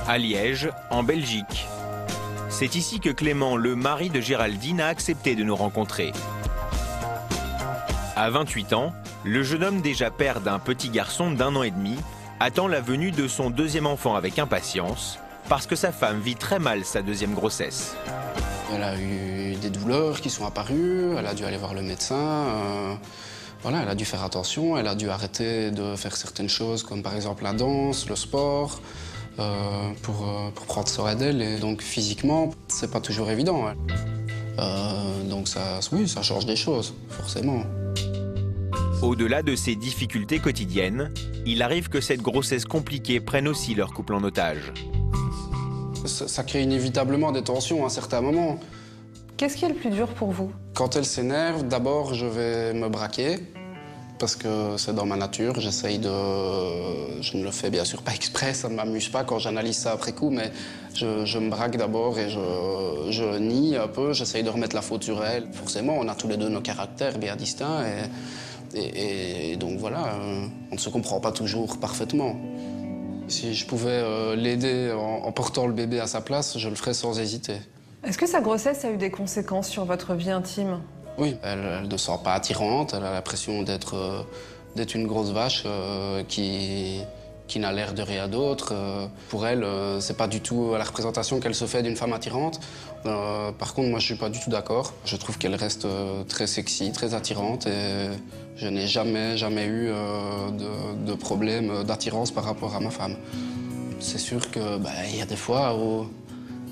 à Liège, en Belgique. C'est ici que Clément, le mari de Géraldine, a accepté de nous rencontrer. À 28 ans, le jeune homme, déjà père d'un petit garçon d'1 an et demi, attend la venue de son deuxième enfant avec impatience, parce que sa femme vit très mal sa deuxième grossesse. Elle a eu des douleurs qui sont apparues, elle a dû aller voir le médecin. Voilà, elle a dû faire attention, elle a dû arrêter de faire certaines choses, comme par exemple la danse, le sport, pour prendre soin d'elle. Et donc physiquement, c'est pas toujours évident. Donc oui, ça change des choses, forcément. Au-delà de ces difficultés quotidiennes, il arrive que cette grossesse compliquée prenne aussi leur couple en otage. Ça crée inévitablement des tensions à un certain moment. Qu'est-ce qui est le plus dur pour vous? Quand elle s'énerve, d'abord je vais me braquer, parce que c'est dans ma nature. Je ne le fais bien sûr pas exprès, ça ne m'amuse pas quand j'analyse ça après coup, mais je me braque d'abord et je nie un peu, j'essaye de remettre la faute sur elle. Forcément, on a tous les deux nos caractères bien distincts et donc voilà, on ne se comprend pas toujours parfaitement. Si je pouvais l'aider en portant le bébé à sa place, je le ferais sans hésiter. Est-ce que sa grossesse a eu des conséquences sur votre vie intime? Oui, elle ne se sent pas attirante, elle a l'impression d'être une grosse vache qui n'a l'air de rien d'autre. Pour elle, c'est pas du tout la représentation qu'elle se fait d'une femme attirante. Par contre, moi, je suis pas du tout d'accord. Je trouve qu'elle reste très sexy, très attirante et je n'ai jamais eu de problème d'attirance par rapport à ma femme. C'est sûr que y a des fois où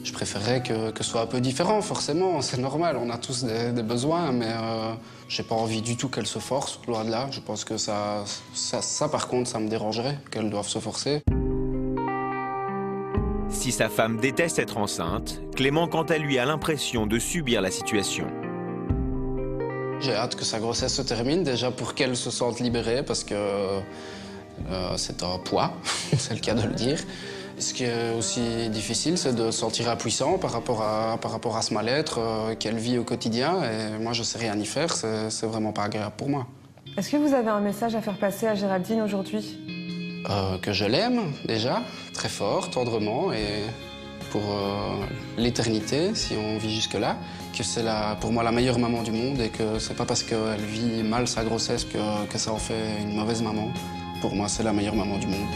je préférerais que ce soit un peu différent, forcément, c'est normal, on a tous des besoins, mais j'ai pas envie du tout qu'elle se force, loin de là. Je pense que ça par contre, ça me dérangerait, qu'elle doive se forcer. Si sa femme déteste être enceinte, Clément, quant à lui, a l'impression de subir la situation. J'ai hâte que sa grossesse se termine, déjà pour qu'elle se sente libérée, parce que c'est un poids, c'est le cas de le dire. Ce qui est aussi difficile, c'est de se sentir impuissant par rapport à ce mal-être qu'elle vit au quotidien. Et moi, je sais rien y faire, c'est vraiment pas agréable pour moi. Est-ce que vous avez un message à faire passer à Géraldine aujourd'hui? Que je l'aime, déjà, très fort, tendrement, et pour l'éternité, si on vit jusque-là, que c'est pour moi la meilleure maman du monde et que c'est pas parce qu'elle vit mal sa grossesse que ça en fait une mauvaise maman. Pour moi, c'est la meilleure maman du monde.